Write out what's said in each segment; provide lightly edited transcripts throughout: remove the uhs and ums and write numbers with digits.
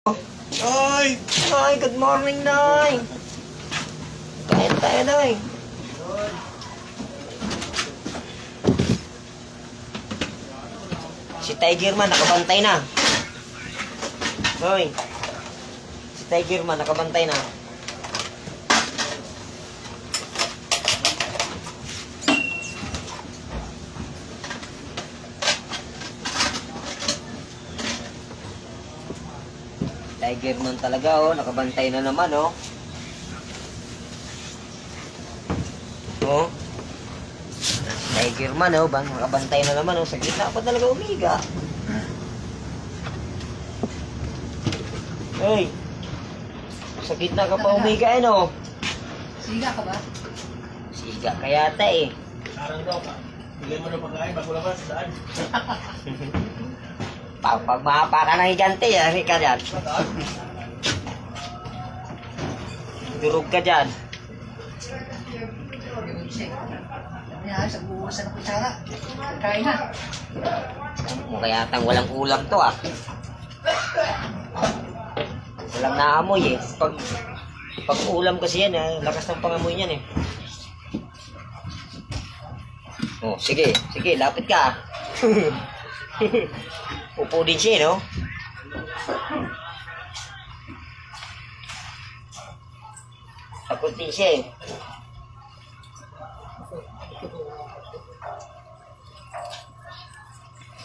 Ay! Ay, good morning, Nay. Kain tayo, Nay. Si Tiger Man, nakabantay na. Hoy. Si Tiger Man, nakabantay na. Tiger Man talaga, oh. Nakabantay na naman, oh. Oh. Tiger Man, oh. Nakabantay na naman, oh. Sa gitna pa talaga umiga. Hey. Sa gitna ka pa umiga, eh, no? Siga ka ba? Siga ka yata, eh. Parang daw ka. Bigyan mo ng pagkain bago labas. Saan? Pag mahapa ka ng higante, yari ka dyan. Durog ka dyan. Yan, sa buwas ng kutsara. Kain na. Mukha yatang walang ulam to, ah. Walang naamoy, eh. Pag ulam kasi yan, eh. Lakas ng pangamoy niyan, eh. Oh, sige. Sige, lapit ka. Upo din siya, no? Takot din siya, eh.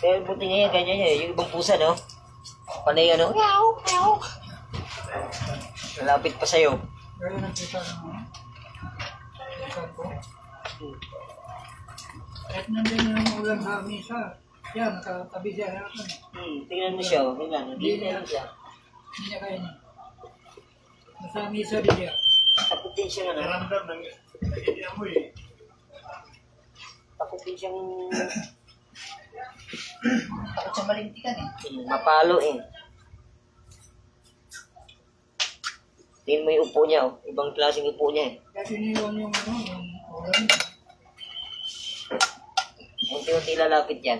Pero buti niya yan, ganyan niya, yung ibang pusa, no? Panay, ano? Meow, meow. Malapit pa sa'yo. Gano'n ang kita ng isan ko. Kahit nandun yung ulam sa misa, yan, nakatabi siya natin. Tingnan mo siya, oh. Tingnan, hindi na lang siya. Hindi niya kaya niya. Nasa misa din siya. Takot din siya, ano? Naramdam ng nagiging mo eh. Takot din siyang Takot siya malintikan eh. mapalo, eh. Tingnan mo yung upo niya, oh. Ibang klaseng upo niya, eh. Kaya siniwan yung ano, yung ulam. Unti-unti lalapit yan.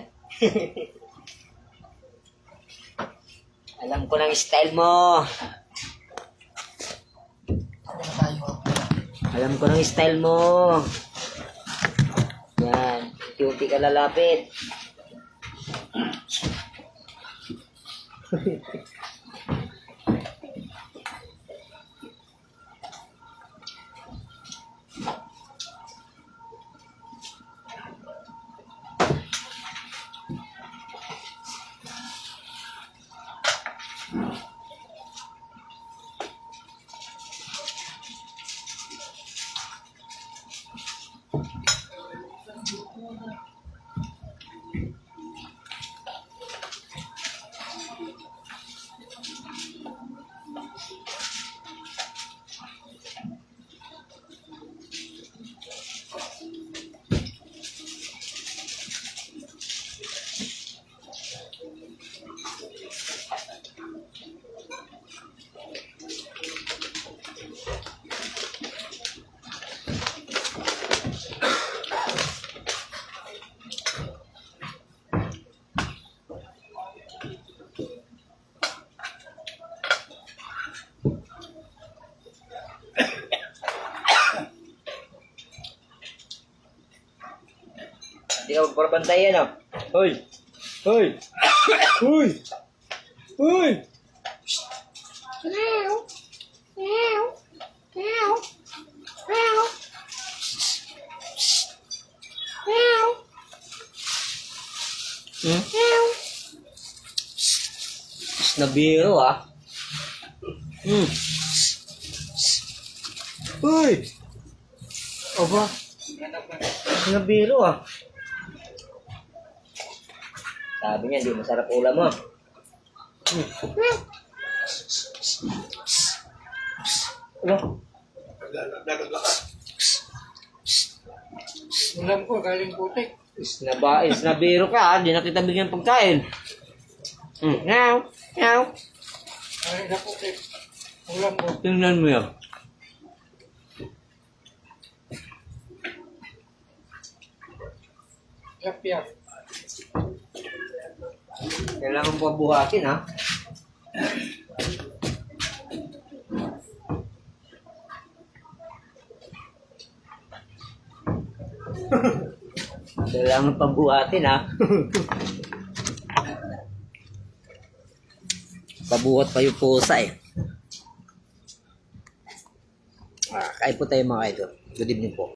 Alam ko ng style mo. Ako na tayo. Alam ko ng style mo. Yan. Unti-unti ka lalapit. Hindi ka magpapantay yan, oh. Hoy! Hoy! Hoy! Hoy! Meow! Meow! Meow! Meow! Meow! Meow! Nabiro, ah. Hoy! Aba? Nabiro, ah. Sabi niya, hindi masarap ulam mo. Ano? Ulam ko, galing putik. Nabiro ka, ah. Di na kita bigyan pagkain. Meow! Meow! Galing sa putik. Ulam ko. Tingnan mo yan. Yapyak. Kailangan pabuhatin, ha? Kailangan pabuhatin ha. Pabuhat pa yung pusa eh. Kain po tayo mga idol. Good evening po.